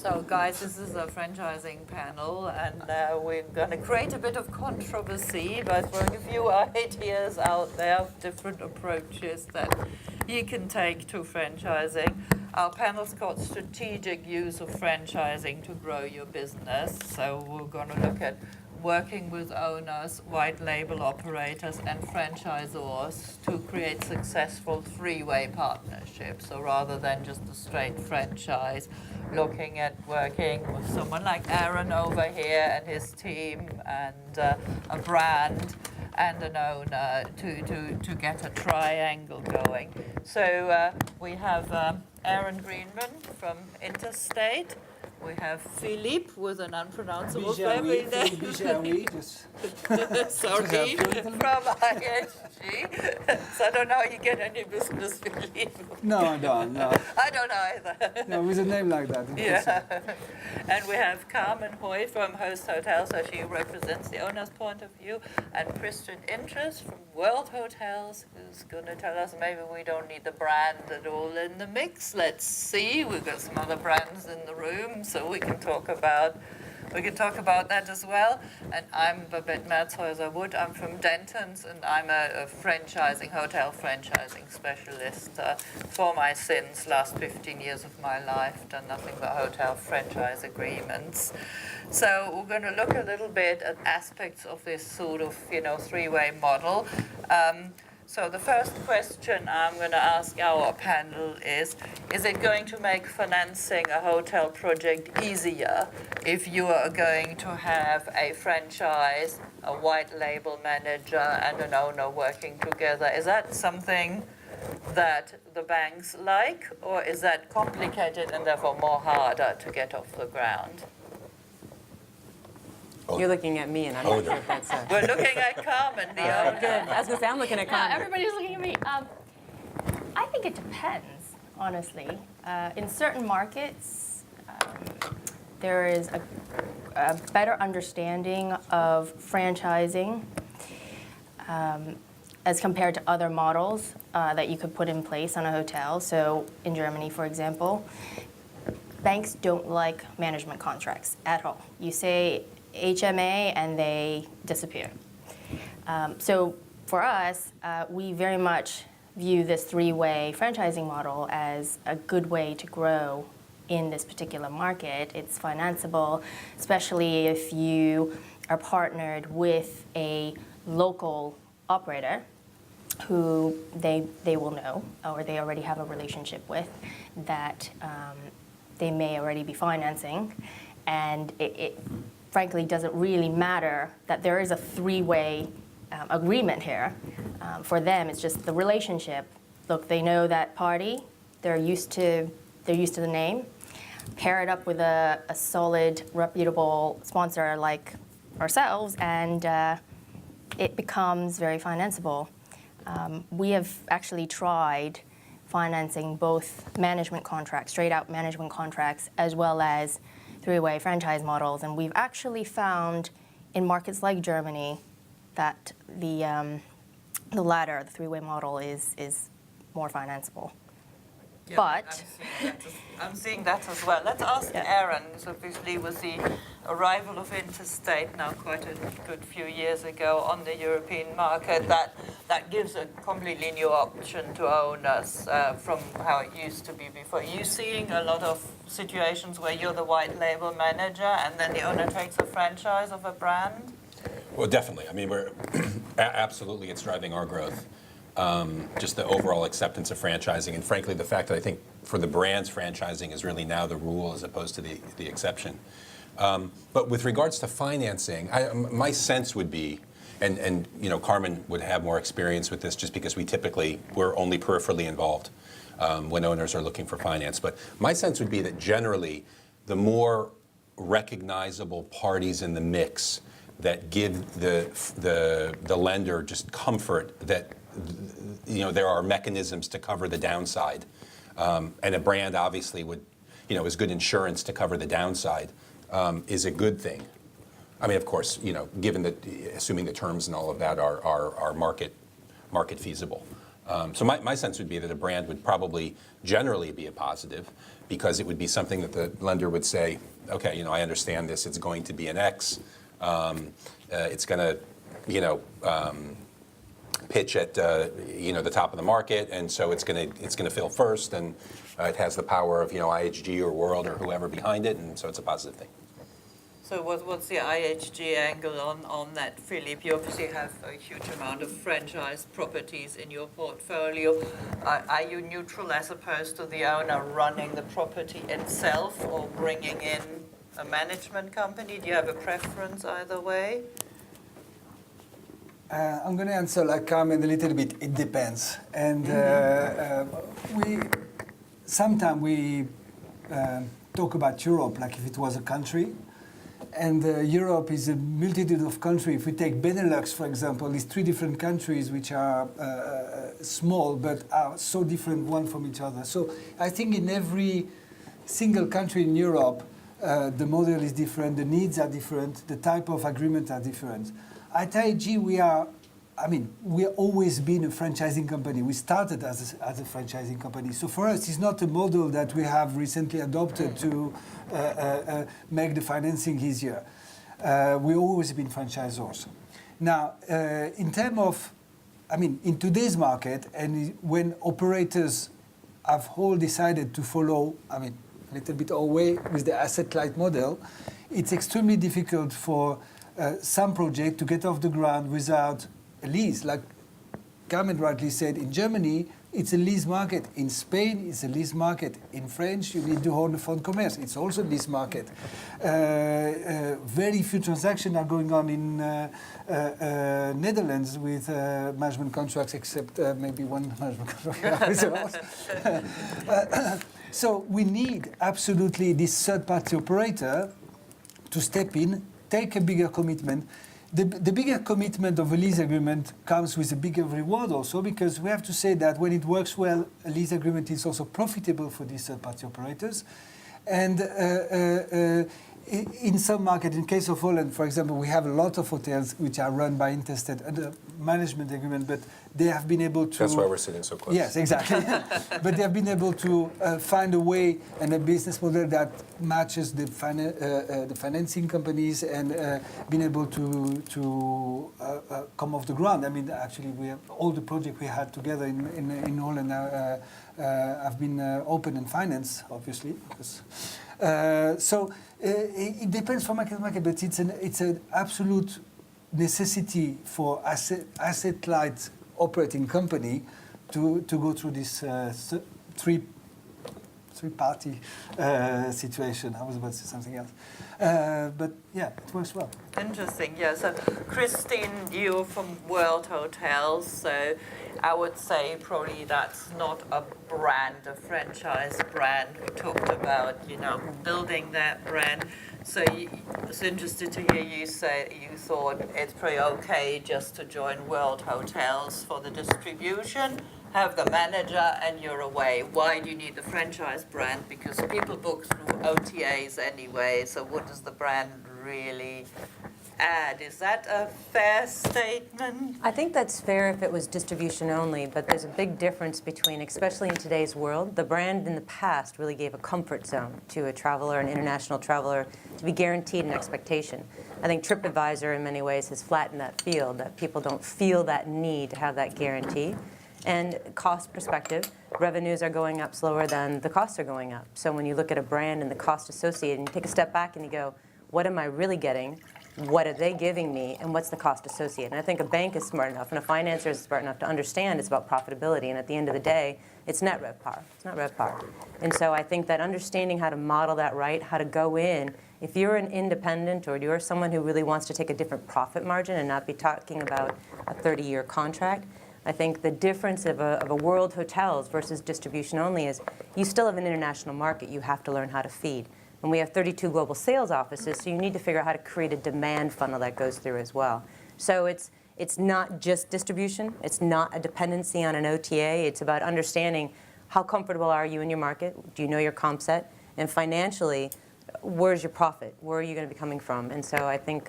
So guys, this is a franchising panel, and we're going to create a bit of controversy, but we'll give you ideas out there of different approaches that you can take to franchising. Our panel's called Strategic Use of Franchising to Grow Your Business. So we're going to look at working with owners, white label operators, and franchisors to create successful three-way partnerships. So rather than just a straight franchise, looking at working with someone like Aaron over here and his team and a brand and an owner to get a triangle going. So we have Aaron Greenman from Interstate. We have Philippe with an unpronounceable family name. Sorry, from IHG. So I don't know how you get any business, Philippe. No, I don't. No. I don't either. No, with a name like that. Yeah. And we have Carmen Hoy from Host Hotels, so she represents the owner's point of view, and Christian Interest from World Hotels, who's going to tell us maybe we don't need the brand at all in the mix. Let's see. We've got some other brands in the room, so we can talk about that as well. And I'm Babette Merzhäuser-Wood. I'm from Denton's, and I'm a hotel franchising specialist for my sins. Last 15 years of my life, done nothing but hotel franchise agreements. So we're going to look a little bit at aspects of this sort of, three-way model. So the first question I'm going to ask our panel is it going to make financing a hotel project easier if you are going to have a franchise, a white label manager, and an owner working together? Is that something that the banks like, or is that complicated and therefore more harder to get off the ground? You're looking at me, and I'm not sure if that's a... We're looking at Carmen, the owner. Good. I was going to say, I'm looking at Carmen. Yeah, everybody's looking at me. I think it depends, honestly. In certain markets, there is a better understanding of franchising as compared to other models that you could put in place on a hotel. So in Germany, for example, banks don't like management contracts at all. You say HMA and they disappear. So for us, we very much view this three-way franchising model as a good way to grow in this particular market. It's financeable, especially if you are partnered with a local operator who they will know or they already have a relationship with that they may already be financing. And it frankly doesn't really matter that there is a three-way agreement here. For them, it's just the relationship. Look, they know that party. They're used to the name. Pair it up with a solid, reputable sponsor like ourselves, and it becomes very financeable. We have actually tried financing both management contracts, straight-out management contracts, as well as three-way franchise models, and we've actually found in markets like Germany that the latter, the three-way model, is more financeable. Yeah, But I'm seeing that as well. Let's ask Aaron. So obviously, with the arrival of Interstate now quite a good few years ago on the European market, that gives a completely new option to owners from how it used to be before. Are you seeing a lot of situations where you're the white label manager and then the owner takes a franchise of a brand? Well, definitely. I mean, we're absolutely, it's driving our growth. Just the overall acceptance of franchising, and frankly, the fact that I think for the brands, franchising is really now the rule as opposed to the exception. But with regards to financing, my sense would be, and Carmen would have more experience with this just because we're only peripherally involved when owners are looking for finance. But my sense would be that generally, the more recognizable parties in the mix that give the lender just comfort that there are mechanisms to cover the downside, and a brand obviously would, is good insurance to cover the downside, is a good thing. I mean, of course, assuming the terms and all of that are market feasible. So my sense would be that a brand would probably generally be a positive. because it would be something that the lender would say, okay, I understand this, it's going to be an X. It's going to, pitch at the top of the market, and so it's going to fill first, and it has the power of IHG or World or whoever behind it, and so it's a positive thing. So what's the IHG angle on that, Philippe? You obviously have a huge amount of franchise properties in your portfolio. Are you neutral as opposed to the owner running the property itself or bringing in a management company? Do you have a preference either way? I'm going to answer like Carmen a little bit. It depends. And sometimes we talk about Europe like if it was a country. And Europe is a multitude of countries. If we take Benelux, for example, these 3 different countries which are small but are so different one from each other. So I think in every single country in Europe, the model is different, the needs are different, the type of agreement are different. At IHG, we have always been a franchising company. We started as a franchising company. So for us, it's not a model that we have recently adopted to make the financing easier. We've always been franchisors. Now, in terms of, in today's market, and when operators have all decided to follow, a little bit our way with the asset-light model, it's extremely difficult for some project to get off the ground without a lease. Like Carmen rightly said, in Germany, it's a lease market. In Spain, it's a lease market. In French, you need to hold a fund commerce. It's also a lease market. Very few transactions are going on in Netherlands with management contracts, except maybe one management contract with us. So we need absolutely this third-party operator to step in, take a bigger commitment. The bigger commitment of a lease agreement comes with a bigger reward also, because we have to say that when it works well, a lease agreement is also profitable for these third-party operators. And in some markets, in case of Holland, for example, we have a lot of hotels which are run by Interstate under management agreement, but they have been able to... That's why we're sitting so close. Yes, exactly. But they have been able to find a way and a business model that matches the financing companies and been able to come off the ground. Actually, we have all the projects we had together in Holland have been open and financed, obviously. Because, it depends from market to market, but it's an absolute necessity for asset-light operating company to go through this three-party situation. I was about to say something else. But yeah, it works well. Interesting, yeah. So Christine, you're from World Hotels, so I would say probably that's not a brand, a franchise brand. We talked about, building that brand. So it's interested to hear you say you thought it's pretty okay just to join World Hotels for the distribution, have the manager, and you're away. Why do you need the franchise brand? Because people book through OTAs anyway, so what does the brand really add? Is that a fair statement? I think that's fair if it was distribution only, but there's a big difference between, especially in today's world, the brand in the past really gave a comfort zone to a traveler, an international traveler, to be guaranteed an expectation. I think TripAdvisor in many ways has flattened that field, that people don't feel that need to have that guarantee. And cost perspective, revenues are going up slower than the costs are going up. So when you look at a brand and the cost associated, and you take a step back and you go, what am I really getting? What are they giving me? And what's the cost associated? And I think a bank is smart enough and a financer is smart enough to understand it's about profitability. And at the end of the day, it's net RevPAR. It's not RevPAR. And so I think that understanding how to model that right, how to go in, if you're an independent or you're someone who really wants to take a different profit margin and not be talking about a 30-year contract, I think the difference of a World Hotels versus distribution only is you still have an international market you have to learn how to feed. And we have 32 global sales offices, so you need to figure out how to create a demand funnel that goes through as well. So it's not just distribution. It's not a dependency on an OTA. It's about understanding how comfortable are you in your market? Do you know your comp set? And financially, where's your profit? Where are you going to be coming from? And so I think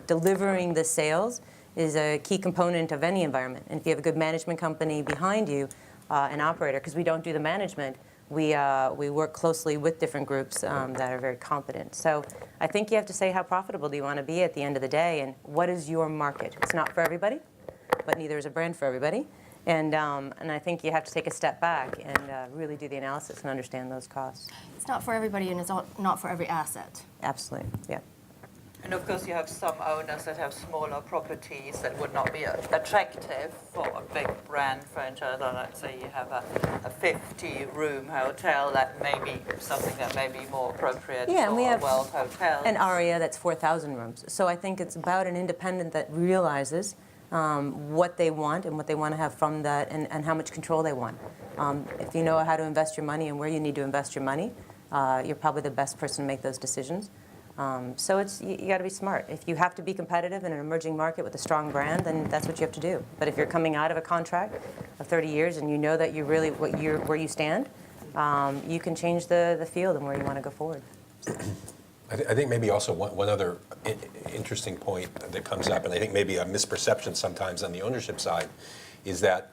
delivering the sales is a key component of any environment. And if you have a good management company behind you, an operator, because we don't do the management, We work closely with different groups that are very competent. So I think you have to say how profitable do you want to be at the end of the day, and what is your market? It's not for everybody, but neither is a brand for everybody. And I think you have to take a step back and really do the analysis and understand those costs. It's not for everybody, and it's not for every asset. Absolutely, yeah. And of course, you have some owners that have smaller properties that would not be attractive for a big brand franchise. Or let's say you have a 50-room hotel, that may be something that may be more appropriate Yeah, for and we have World Hotels. an ARIA that's 4,000 rooms. So I think it's about an independent that realizes what they want and what they want to have from that, and how much control they want. If you know how to invest your money and where you need to invest your money, you're probably the best person to make those decisions. So you got to be smart. If you have to be competitive in an emerging market with a strong brand, then that's what you have to do. But if you're coming out of a contract of 30 years and you know that you're really where you stand, you can change the field and where you want to go forward. I think maybe also one other interesting point that comes up, and I think maybe a misperception sometimes on the ownership side, is that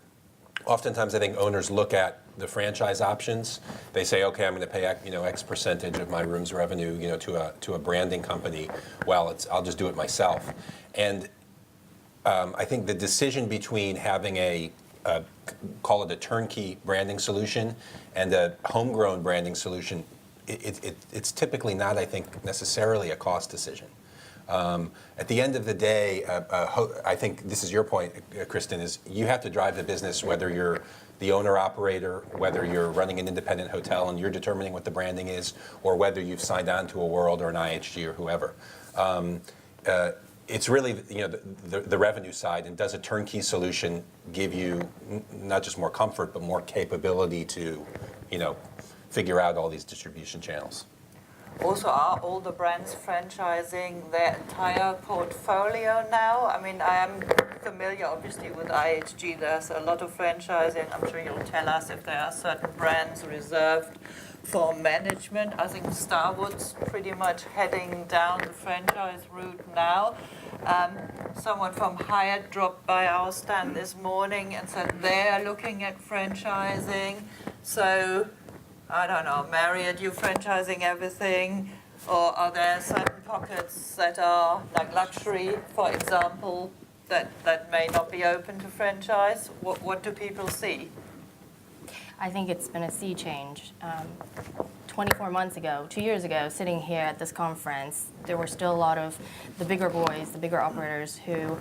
oftentimes I think owners look at the franchise options. They say, okay, I'm going to pay X percentage of my room's revenue to a branding company. Well, I'll just do it myself. And I think the decision between having call it a turnkey branding solution and a homegrown branding solution, it's typically not, I think, necessarily a cost decision. At the end of the day, I think this is your point, Kristen, is you have to drive the business whether you're the owner-operator, whether you're running an independent hotel and you're determining what the branding is, or whether you've signed on to a World or an IHG or whoever. It's really the revenue side, and does a turnkey solution give you not just more comfort, but more capability to figure out all these distribution channels? Also, are all the brands franchising their entire portfolio now? I mean, I am familiar, obviously, with IHG. There's a lot of franchising. I'm sure you'll tell us if there are certain brands reserved for management. I think Starwood's pretty much heading down the franchise route now. Someone from Hyatt dropped by our stand this morning and said they're looking at franchising. So I don't know, Marriott, you franchising everything, or are there certain pockets that are like luxury, for example, that may not be open to franchise? What do people see? I think it's been a sea change. 24 months ago, 2 years ago, sitting here at this conference, there were still a lot of the bigger boys, the bigger operators who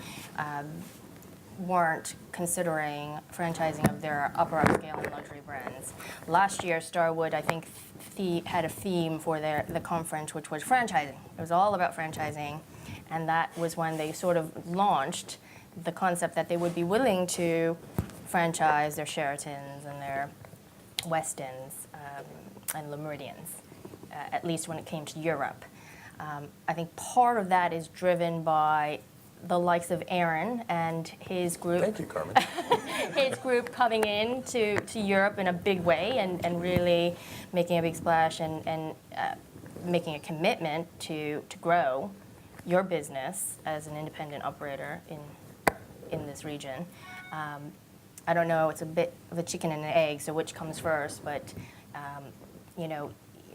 weren't considering franchising of their upper upscale and luxury brands. Last year, Starwood, I think, had a theme for the conference, which was franchising. It was all about franchising, and that was when they sort of launched the concept that they would be willing to franchise their Sheratons and their Westins and Le Meridians, at least when it came to Europe. I think part of that is driven by the likes of Aaron and his group. Thank you, Carmen. His group coming in to Europe in a big way and really making a big splash and making a commitment to grow your business as an independent operator in this region. I don't know, it's a bit of a chicken and an egg, so which comes first, but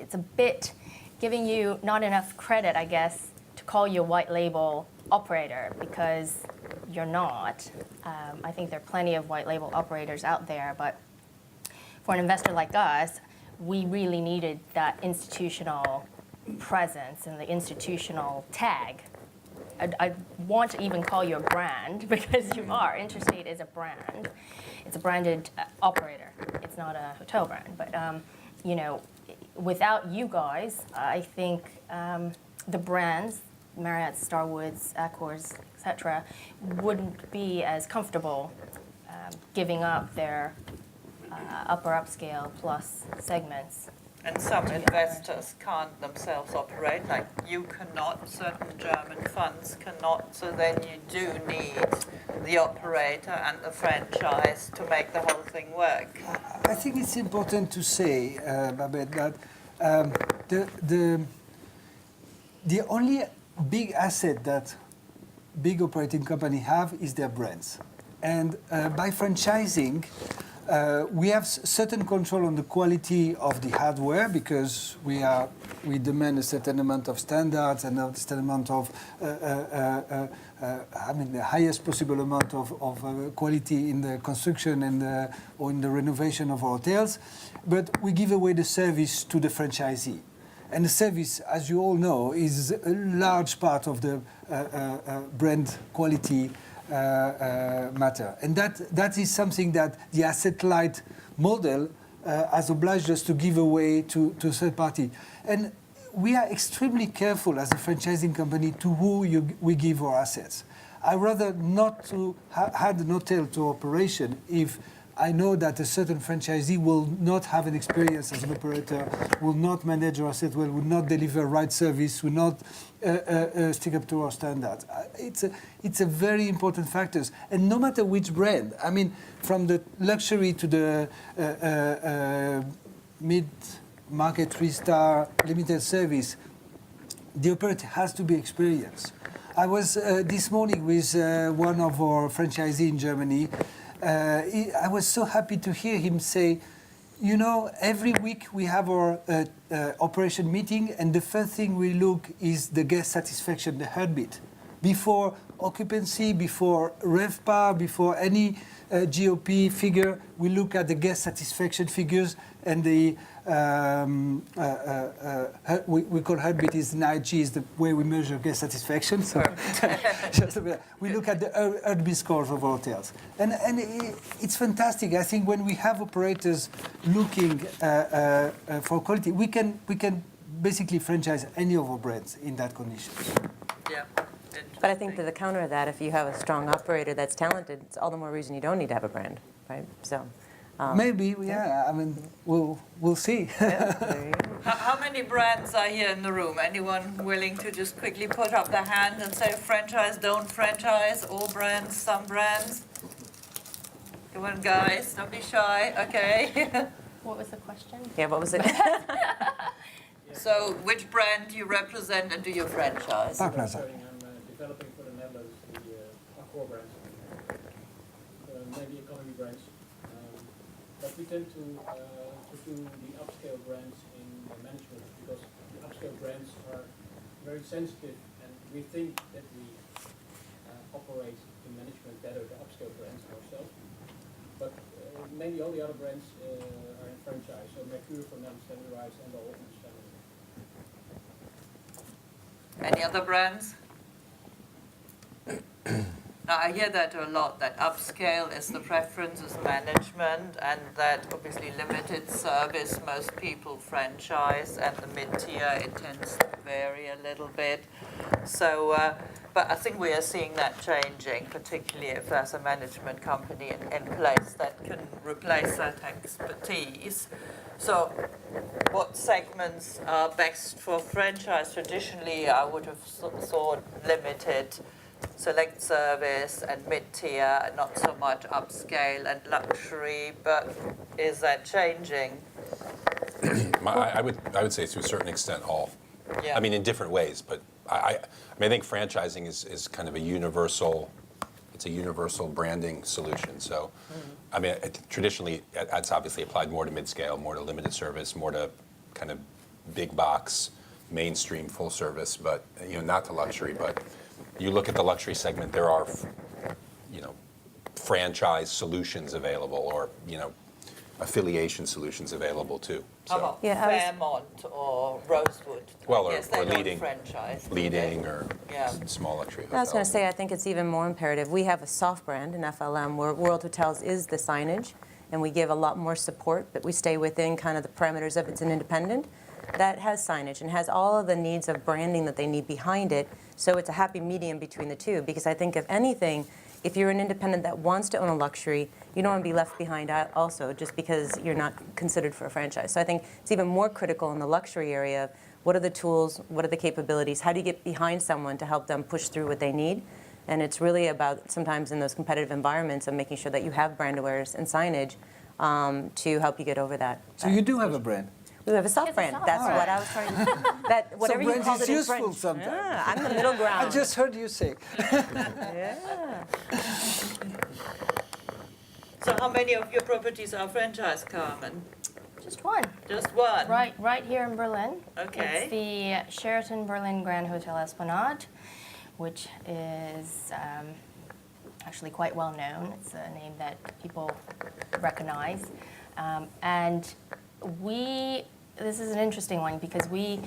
it's a bit giving you not enough credit, I guess, to call you a white label operator, because you're not. I think there are plenty of white label operators out there, but for an investor like us, we really needed that institutional presence and the institutional tag. I want to even call you a brand, because you are. Interstate is a brand. It's a branded operator. It's not a hotel brand. But, without you guys, I think the brands, Marriott, Starwoods, Accords, etc., wouldn't be as comfortable giving up their upper upscale plus segments. And some investors can't themselves operate, like you cannot, certain German funds cannot, so then you do need the operator and the franchise to make the whole thing work. I think it's important to say, Babette, that the only big asset that big operating companies have is their brands. And by franchising, We have certain control on the quality of the hardware because we demand a certain amount of standards and a certain amount of, the highest possible amount of quality in the construction and or in the renovation of our hotels. But we give away the service to the franchisee. And the service, as you all know, is a large part of the brand quality matter. And that is something that the asset-light model has obliged us to give away to third party. And we are extremely careful as a franchising company to who we give our assets. I rather not to add an hotel to operation if I know that a certain franchisee will not have an experience as an operator, will not manage our asset well, will not deliver right service, will not stick up to our standards. It's a very important factors. And no matter which brand, I mean, from the luxury to the mid-market 3-star limited service, the operator has to be experienced. I was this morning with one of our franchisees in Germany. I was so happy to hear him say, you know, every week we have our operation meeting, and the first thing we look is the guest satisfaction, the heartbeat. Before occupancy, before RevPAR, before any GOP figure, we look at the guest satisfaction figures, and the we call heartbeat is an IG, is the way we measure guest satisfaction. So we look at the heartbeat scores of hotels, and it's fantastic. I think when we have operators looking for quality, we can basically franchise any of our brands in that condition. Yeah. But I think to the counter of that, if you have a strong operator that's talented, it's all the more reason you don't need to have a brand, right? So. Maybe, yeah. I mean, we'll see. Yeah, there you go. How many brands are here in the room? Anyone willing to just quickly put up their hand and say franchise, don't franchise, all brands, some brands? Come on, guys, don't be shy. Okay. What was the question? Yeah, what was it? So, which brand do you represent and do you franchise? Park Plaza. I'm developing for the Netherlands our core brands, maybe economy brands. But we tend to do the upscale brands in the management because the upscale brands are very sensitive, and we think that we operate in management better the upscale brands ourselves. But mainly all the other brands are in franchise. So Mercure from them, Stanley Rice, and the Holtons family. Any other brands? Now, I hear that a lot, that upscale is the preference is management, and that obviously limited service, most people franchise, and the mid-tier, it tends to vary a little bit. So, but I think we are seeing that changing, particularly if there's a management company in place that can replace that expertise. So, what segments are best for franchise? Traditionally, I would have thought limited, select service and mid-tier, not so much upscale and luxury, but is that changing? I would say to a certain extent all. Yeah. I mean, in different ways, but I think franchising is kind of a universal, it's a universal branding solution. So, I mean, traditionally, that's obviously applied more to mid-scale, more to limited service, more to kind of big box, mainstream, full service, but, not to luxury. But you look at the luxury segment, there are, franchise solutions available, or, affiliation solutions available too. How about Yeah, Fairmont or Rosewood? Well, Yes, or they don't leading- franchise. Leading or Yeah. small luxury I was going hotels. to say, I think it's even more imperative. We have a soft brand in FLM where World Hotels is the signage, and we give a lot more support, but we stay within kind of the parameters of it's an independent that has signage and has all of the needs of branding that they need behind it. So it's a happy medium between the two, because I think if anything, if you're an independent that wants to own a luxury, you don't want to be left behind also just because you're not considered for a franchise. So I think it's even more critical in the luxury area of what are the tools, what are the capabilities, how do you get behind someone to help them push through what they need? And it's really about sometimes in those competitive environments of making sure that you have brand awareness and signage to help you get over that. So you do have a brand. We have a soft It's a brand. soft That's brand. what I was trying to. That whatever you brands called is it in useful French. sometimes. Yeah, I'm the middle ground. I just heard you say. Yeah. So how many of your properties are franchise, Carmen? Just one. Just one? Right here in Berlin. Okay. It's the Sheraton Berlin Grand Hotel Esplanade, which is actually quite well known. It's a name that people recognize. And this is an interesting one because we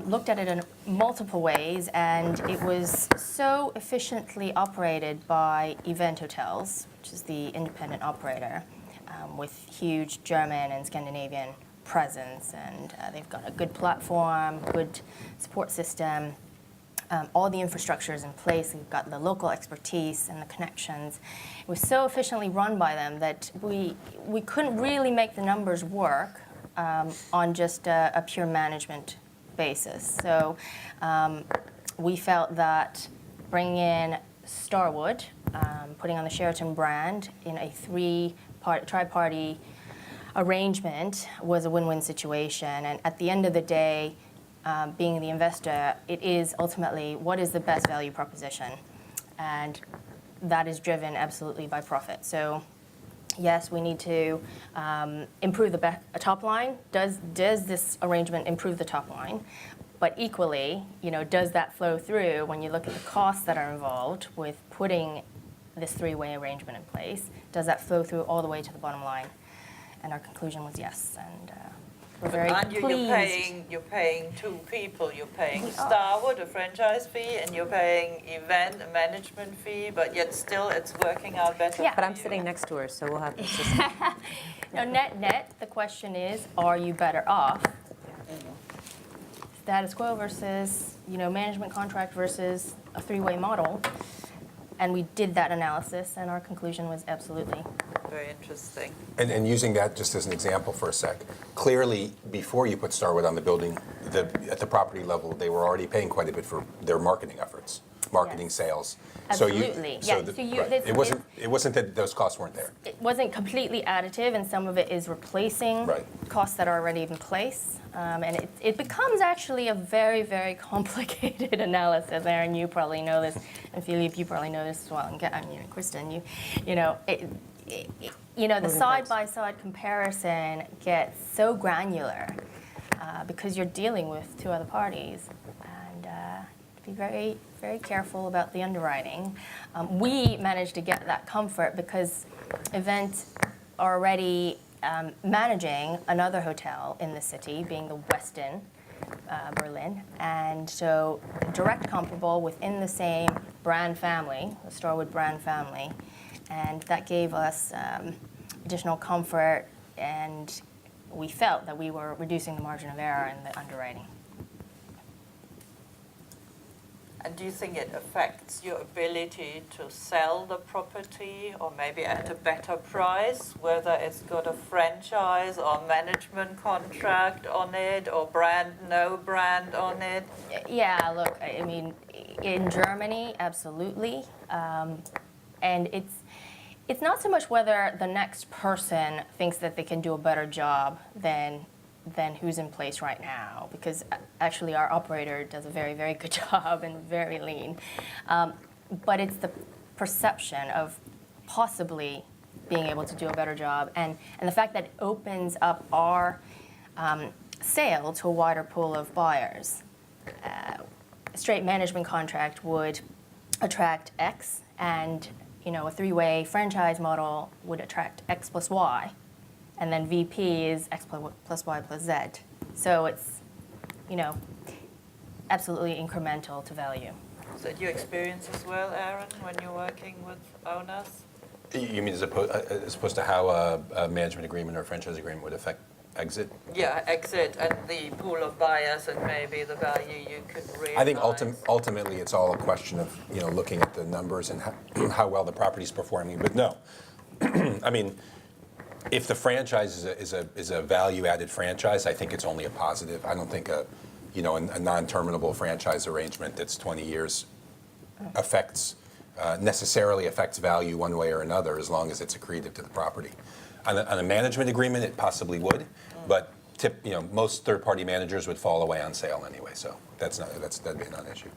looked at it in multiple ways, and it was so efficiently operated by Event Hotels, which is the independent operator, with huge German and Scandinavian presence, and they've got a good platform, good support system. All the infrastructure is in place. We've got the local expertise and the connections. It was so efficiently run by them that we couldn't really make the numbers work on just a pure management basis. So we felt that bringing in Starwood, putting on the Sheraton brand in a tri-party arrangement was a win-win situation. And at the end of the day, being the investor, it is ultimately what is the best value proposition, and that is driven absolutely by profit. So yes, we need to improve the top line. Does this arrangement improve the top line? But equally, does that flow through when you look at the costs that are involved with putting this three-way arrangement in place? Does that flow through all the way to the bottom line? And our conclusion was yes, and we're very pleased. You're paying two people. You're paying Starwood a franchise fee, and you're paying Event a management fee. But yet still, it's working out better. Yeah. But I'm sitting next to her, so we'll have to Now, net, the question is, are you better off? Status quo versus, management contract versus a three-way model. And we did that analysis, and our conclusion was absolutely. Very interesting. And using that just as an example for a sec, clearly before you put Starwood on the building, at the property level, they were already paying quite a bit for their marketing efforts, marketing, Yes. sales. Absolutely. It wasn't that those costs weren't there. It wasn't completely additive, and some of it is replacing costs that are already in place. And it becomes actually a very, very complicated analysis. Aaron, you probably know this, and Philippe, you probably know this as well. And Kristen, the side-by-side comparison gets so granular because you're dealing with two other parties, and be very, very careful about the underwriting. We managed to get that comfort because Event are already managing another hotel in the city, being the Westin Berlin, and so direct comparable within the same brand family, the Starwood brand family, and that gave us additional comfort, and we felt that we were reducing the margin of error in the underwriting. And do you think it affects your ability to sell the property, or maybe at a better price, whether it's got a franchise or management contract on it, or no brand on it? Yeah, look, I mean, in Germany, absolutely. And it's not so much whether the next person thinks that they can do a better job than who's in place right now, because actually our operator does a very, very good job and very lean. But it's the perception of possibly being able to do a better job, and the fact that it opens up our sale to a wider pool of buyers. A straight management contract would attract X, and a three-way franchise model would attract X plus Y. And then VP is X plus Y plus Z. So it's, absolutely incremental to value. Is that your experience as well, Aaron, when you're working with owners? You mean as opposed to how a management agreement or a franchise agreement would affect exit? Yeah, exit and the pool of buyers and maybe the value you could realize. I think ultimately it's all a question of looking at the numbers and how well the property's performing. But no, I mean, if the franchise is a value-added franchise, I think it's only a positive. I don't think a non-terminable franchise arrangement that's 20 years necessarily affects value one way or another, as long as it's accretive to the property. On a management agreement, it possibly would, but most third-party managers would fall away on sale anyway, so that'd be a non-issue.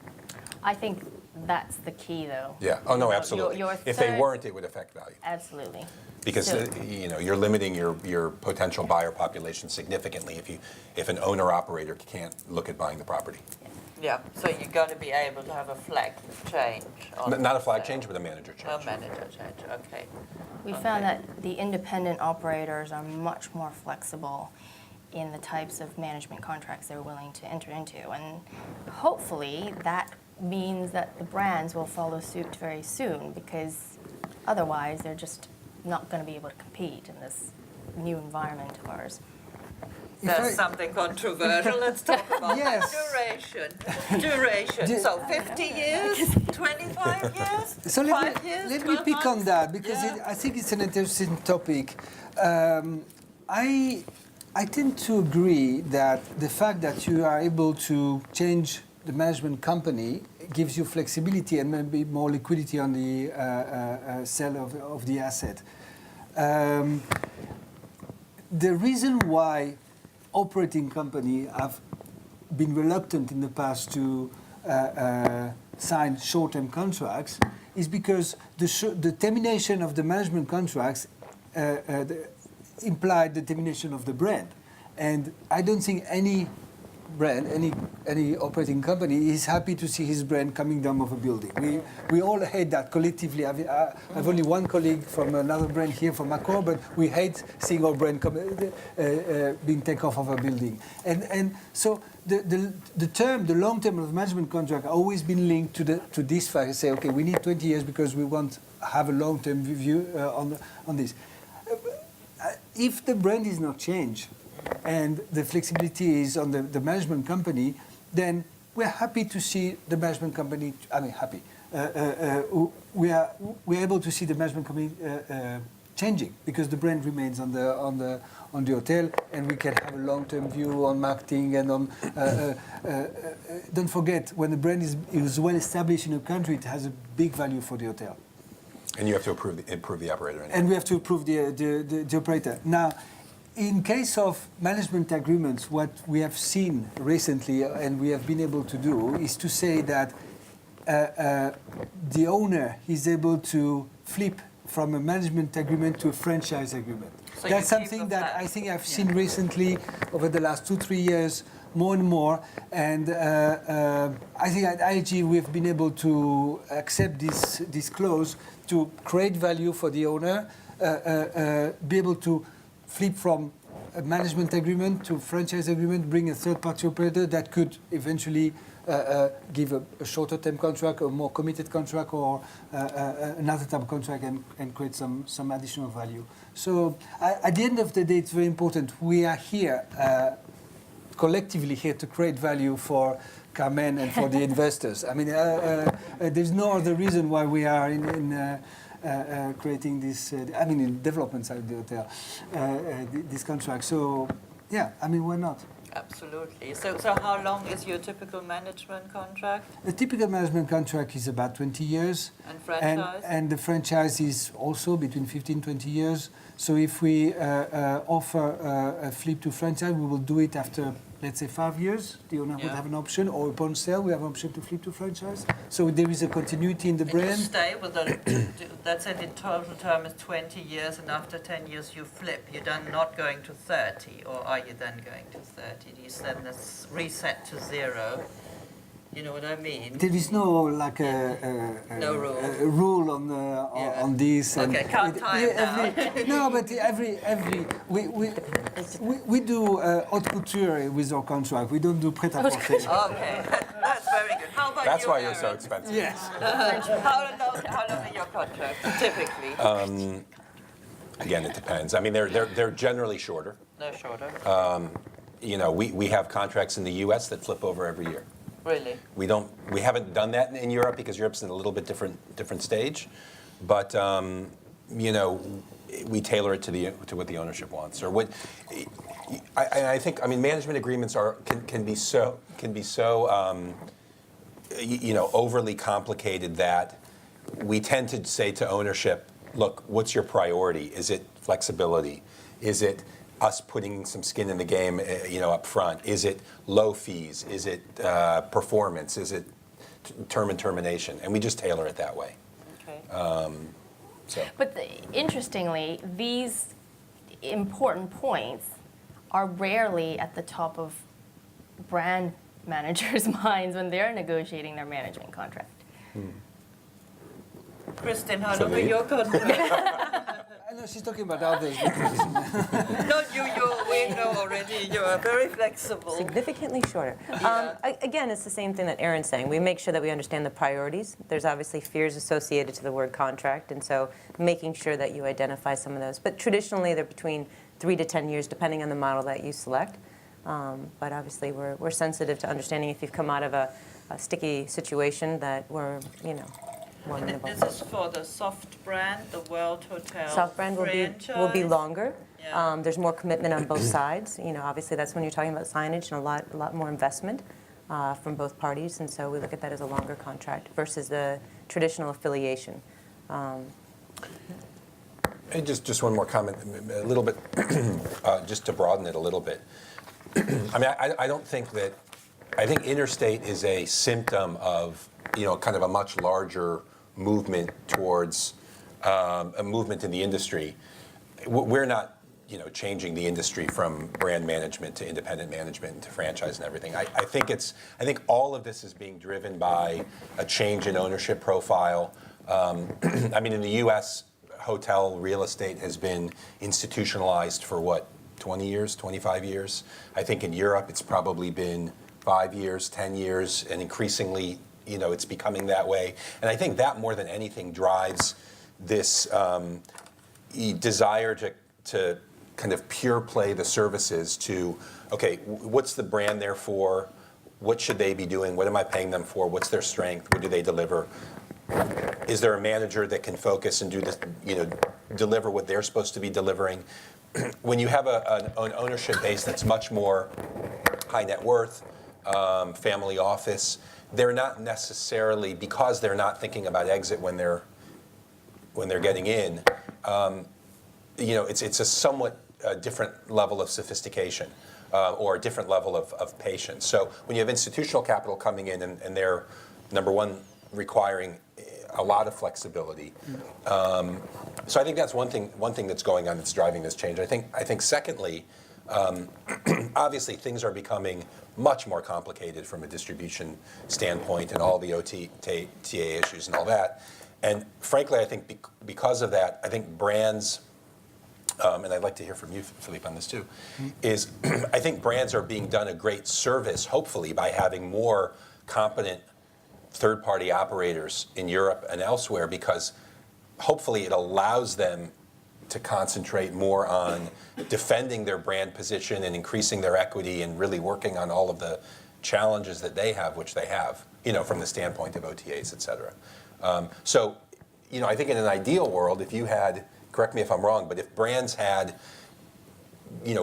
I think that's the key, though. Yeah. Oh no, absolutely. your If they third- weren't, it would affect value Absolutely. because So- you're limiting your potential buyer population significantly if an owner-operator can't look at buying the property. Yeah, so you're going to be able to have a flag change. On Not a flag sale. change, but a manager change. A manager change, okay. We found that the independent operators are much more flexible in the types of management contracts they're willing to enter into. And hopefully that means that the brands will follow suit very soon, because otherwise they're just not going to be able to compete in this new environment of ours. There's something controversial. Let's talk about Yes. Duration. Do- So 50 years, 25 years, So 5 years, let me 12 pick on months? that because Yeah. I think it's an interesting topic. I tend to agree that the fact that you are able to change the management company gives you flexibility and maybe more liquidity on the sale of the asset. The reason why operating companies have been reluctant in the past to sign short-term contracts is because the termination of the management contracts implied the termination of the brand. And I don't think any brand, any operating company is happy to see his brand coming down of a building. We all hate that collectively. I've only one colleague from another brand here from Accor, but we hate seeing our brand being taken off of a building. And so the long term of the management contract always been linked to this fact. I say, okay, we need 20 years because we want to have a long term view on this. If the brand is not changed and the flexibility is on the management company, then we're happy to see the management company. I mean, happy. We're able to see the management company changing because the brand remains on the hotel, and we can have a long-term view on marketing and on. Don't forget, when the brand is well established in a country, it has a big value for the hotel. And you have to improve the operator. And we have to approve the operator. Now, in case of management agreements, what we have seen recently and we have been able to do is to say that the owner is able to flip from a management agreement to a franchise agreement. So That's you keep something the that flat. I think I've seen recently over the last 2-3 years, more and more. And I think at IHG we've been able to accept this clause to create value for the owner, be able to flip from a management agreement to franchise agreement, bring a third-party operator that could eventually give a shorter-term contract, a more committed contract, or another type of contract and create some additional value. So at the end of the day, it's very important. We are here, collectively here, to create value for Carmen and for the investors. I mean, there's no other reason why we are in creating this, in development side of the hotel, this contract. So, yeah, I mean, why not? Absolutely. So how long is your typical management contract? The typical management contract is about 20 years. And franchise? And the franchise is also between 15 and 20 years. So if we offer a flip to franchise, we will do it after, let's say, 5 years. The owner would Yeah. have an option, or upon sale, we have an option to flip to franchise. So there is a continuity in the And you brand. stay with the, that's it, the total term is 20 years, and after 10 years you flip. You're then not going to 30, or are you then going to 30? Do you then reset to 0? You know what I mean? There is no like No rule. a rule on Yeah. on this. And Okay, count time no, but we do haute couture with our contract. We don't do prêt-à-porter. Okay, that's very good. How about That's you, why you're so Aaron? expensive. Yes. How long are your contracts, typically? Again, it depends. I mean, they're generally shorter. No shorter, We have contracts in the U.S. that flip over every year. really? We haven't done that in Europe because Europe's in a little bit different stage, but we tailor it to what the ownership wants or what. I think management agreements can be so overly complicated that we tend to say to ownership, look, what's your priority? Is it flexibility? Is it us putting some skin in the game, up front? Is it low fees? Is it performance? Is it term and termination? And we just tailor it that way. Okay. But interestingly, these important points are rarely at the top of brand managers' minds when they're negotiating their management contract. Kristen, how For long are me? your contract? I know she's talking about others. Not you, we know already, you are very flexible. Significantly shorter. Again, it's the same thing that Aaron's saying. We make sure that we understand the priorities. There's obviously fears associated to the word contract, and so making sure that you identify some of those. But traditionally, they're between 3 to 10 years, depending on the model that you select. But obviously, we're sensitive to understanding if you've come out of a sticky situation that we're, more amenable. This is for the soft brand, the World Hotel Soft brand will be franchise. longer. Yeah. There's more commitment on both sides. Obviously that's when you're talking about signage and a lot more investment from both parties, and so we look at that as a longer contract versus the traditional affiliation. And just one more comment, a little bit, just to broaden it a little bit. I mean, I don't think that, I think interstate is a symptom of, kind of a much larger movement towards a movement in the industry. We're not, changing the industry from brand management to independent management to franchise and everything. I think all of this is being driven by a change in ownership profile. I mean, in the U.S., hotel real estate has been institutionalized for what, 20 years, 25 years? I think in Europe it's probably been 5 years, 10 years, and increasingly, it's becoming that way. And I think that more than anything drives this desire to kind of pure play the services to, okay, what's the brand there for? What should they be doing? What am I paying them for? What's their strength? What do they deliver? Is there a manager that can focus and do this, deliver what they're supposed to be delivering? When you have an ownership base that's much more high net worth, family office, they're not necessarily, because they're not thinking about exit when they're getting in, it's a somewhat different level of sophistication or a different level of patience. So when you have institutional capital coming in and they're, number one, requiring a lot of flexibility. So I think that's one thing that's going on that's driving this change. I think secondly, obviously things are becoming much more complicated from a distribution standpoint and all the OTA issues and all that. And frankly, I think because of that, I think brands, and I'd like to hear from you, Philippe, on this too, is I think brands are being done a great service, hopefully, by having more competent third-party operators in Europe and elsewhere, because hopefully it allows them to concentrate more on defending their brand position and increasing their equity and really working on all of the challenges that they have, which they have, from the standpoint of OTAs, et cetera. So, I think in an ideal world, if you had, correct me if I'm wrong, but if brands had,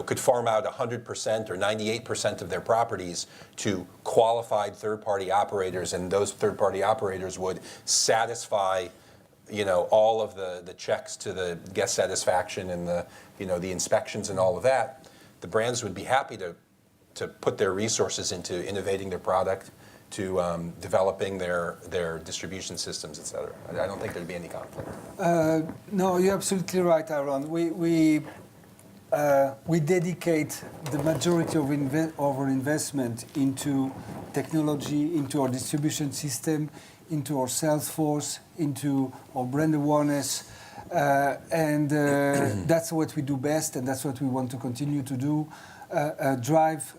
could farm out 100% or 98% of their properties to qualified third-party operators, and those third-party operators would satisfy, all of the checks to the guest satisfaction and the inspections and all of that, the brands would be happy to put their resources into innovating their product, to developing their distribution systems, et cetera. I don't think there'd be any conflict. No, you're absolutely right, Aaron. We dedicate the majority of our investment into technology, into our distribution system, into our sales force, into our brand awareness, and that's what we do best, and that's what we want to continue to do, drive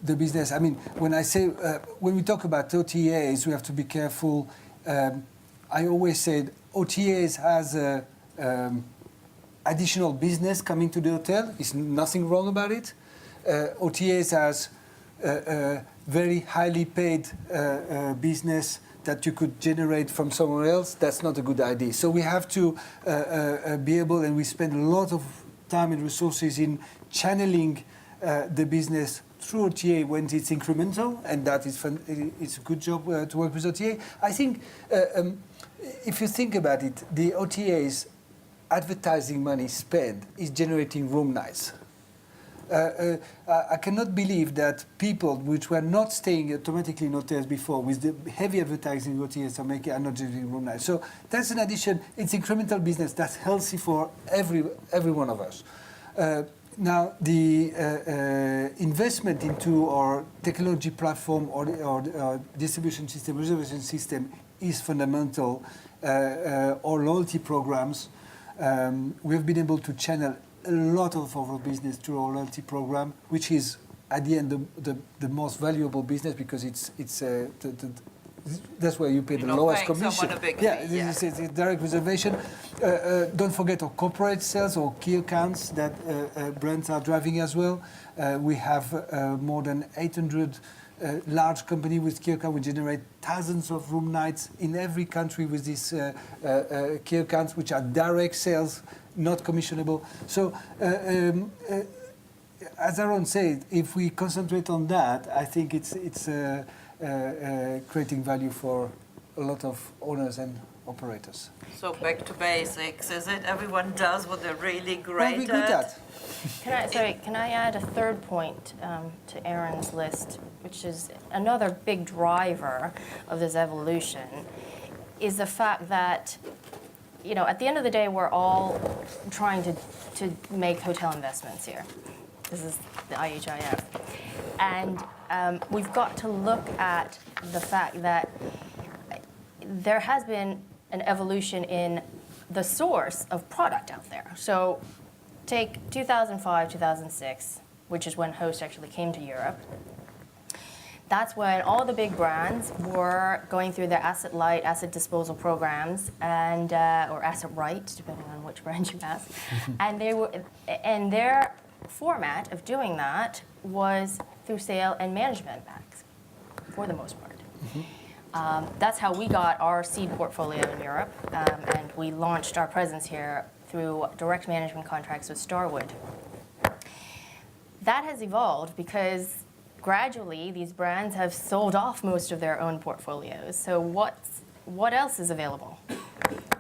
the business. I mean, when we talk about OTAs, we have to be careful. I always said OTAs has additional business coming to the hotel. There's nothing wrong about it. OTAs has very highly paid business that you could generate from somewhere else. That's not a good idea. So we have to be able, and we spend a lot of time and resources in channeling the business through OTA when it's incremental, and that is fun. It's a good job to work with OTA. I think if you think about it, the OTAs advertising money spent is generating room nights. I cannot believe that people which were not staying automatically in hotels before with the heavy advertising OTAs are not generating room nights. So that's an addition. It's incremental business that's healthy for every one of us. Now, the investment into our technology platform or distribution system, reservation system is fundamental. Our loyalty programs, we have been able to channel a lot of our business through our loyalty program, which is at the end the most valuable business because that's where you pay the lowest commission. Someone a big Yeah, fee, yeah. this is a direct reservation. Don't forget our corporate sales or key accounts that brands are driving as well. We have more than 800 large company with key account. We generate thousands of room nights in every country with these key accounts, which are direct sales, not commissionable. So, as Aaron said, if we concentrate on that, I think it's creating value for a lot of owners and operators. So back to basics, is it? Everyone does what they're really What great are we good at? Can I add a third point to Aaron's list, which is another big driver of this evolution, is the fact that, you know, at the end of the day, we're all trying to make hotel investments here. This is the IHIF. And we've got to look at the fact that there has been an evolution in the source of product out there. So take 2005, 2006, which is when Host actually came to Europe. That's when all the big brands were going through their asset light, asset disposal programs, and or asset right, depending on which brand you ask. And their format of doing that was through sale and management backs, for the most part. That's how we got our seed portfolio in Europe, and we launched our presence here through direct management contracts with Starwood. That has evolved because gradually these brands have sold off most of their own portfolios. So what else is available?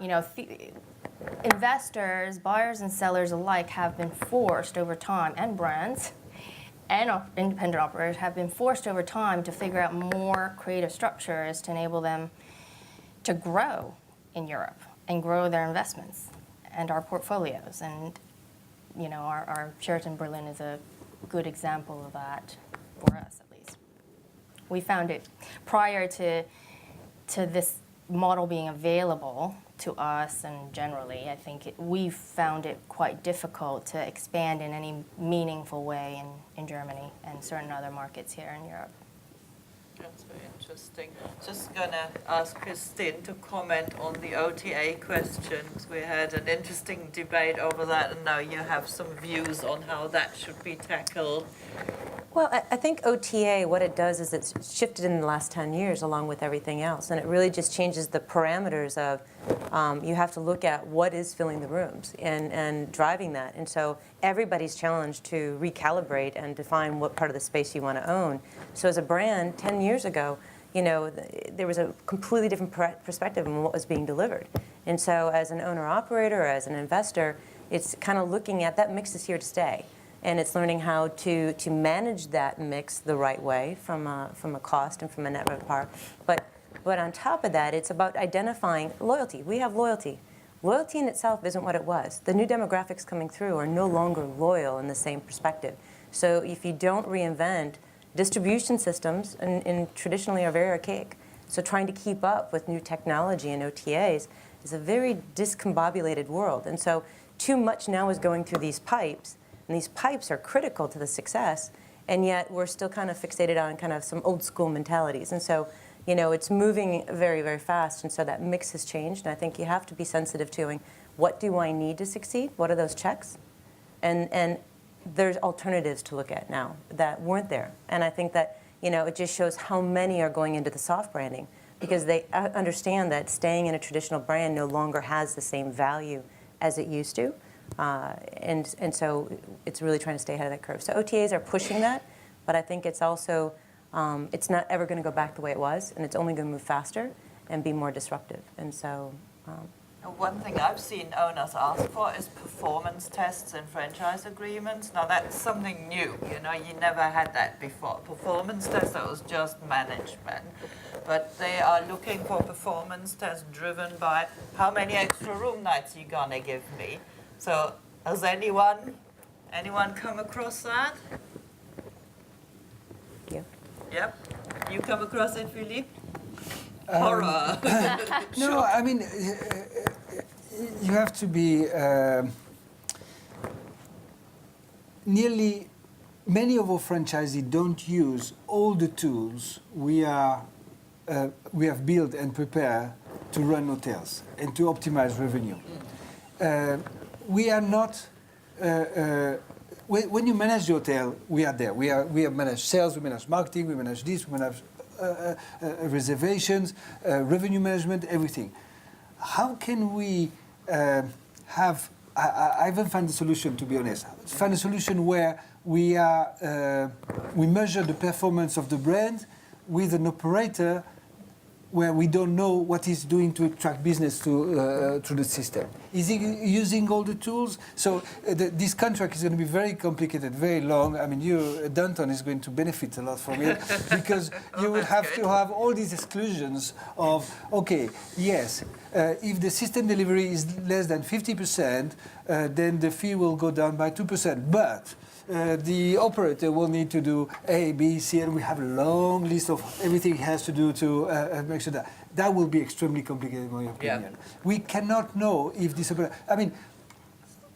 You know, investors, buyers and sellers alike have been forced over time, and brands and independent operators have been forced over time to figure out more creative structures to enable them to grow in Europe and grow their investments and our portfolios. And, you know, our Sheraton Berlin is a good example of that, for us at least. We found it prior to this model being available to us, and generally, I think we've found it quite difficult to expand in any meaningful way in Germany and certain other markets here in Europe. That's very interesting. Just gonna ask Christine to comment on the OTA questions. We had an interesting debate over that, and now you have some views on how that should be tackled. Well, I think OTA, what it does is it's shifted in the last 10 years along with everything else. And it really just changes the parameters of, you have to look at what is filling the rooms and driving that. And so everybody's challenged to recalibrate and define what part of the space you want to own. So as a brand, 10 years ago, you know, there was a completely different perspective on what was being delivered. And so as an owner-operator or as an investor, it's kind of looking at that mix is here to stay. And it's learning how to manage that mix the right way from a cost and from a net RevPAR. But on top of that, it's about identifying loyalty. We have loyalty. Loyalty in itself isn't what it was. The new demographics coming through are no longer loyal in the same perspective. So if you don't reinvent, distribution systems and traditionally are very archaic. So trying to keep up with new technology and OTAs is a very discombobulated world. And so too much now is going through these pipes. And these pipes are critical to the success, and yet we're still kind of fixated on kind of some old school mentalities. And so, you know, it's moving very, very fast, and so that mix has changed. And I think you have to be sensitive to what do I need to succeed? What are those checks? And there's alternatives to look at now that weren't there. And I think that, you know, it just shows how many are going into the soft branding because they understand that staying in a traditional brand no longer has the same value as it used to. And so it's really trying to stay ahead of that curve. So OTAs are pushing that, but I think it's also, it's not ever going to go back the way it was, and it's only going to move faster and be more disruptive. And so One thing I've seen owners ask for is performance tests in franchise agreements. Now that's something new, you never had that before. Performance tests, that was just management. But they are looking for performance tests driven by how many extra room nights you're gonna give me. So has anyone come across that? Yeah. Yep. You come across it, Philippe? Horror. No, I mean, you have to be many of our franchisees don't use all the tools we have built and prepared to run hotels and to optimize revenue. We are not. When you manage the hotel, we are there. We have managed sales, we manage marketing, we manage this, we manage reservations, revenue management, everything. How can we have? I haven't found a solution, to be honest. Find a solution where we measure the performance of the brand with an operator where we don't know what he's doing to attract business to the system. Is he using all the tools? So this contract is going to be very complicated, very long. I mean, Danton is going to benefit a lot from it because you will have to have all these exclusions of, okay, yes, if the system delivery is less than 50%, then the fee will go down by 2%. But the operator will need to do A, B, C, and we have a long list of everything he has to do to make sure that will be extremely complicated, in my opinion. Yeah. We cannot know if this operator. I mean,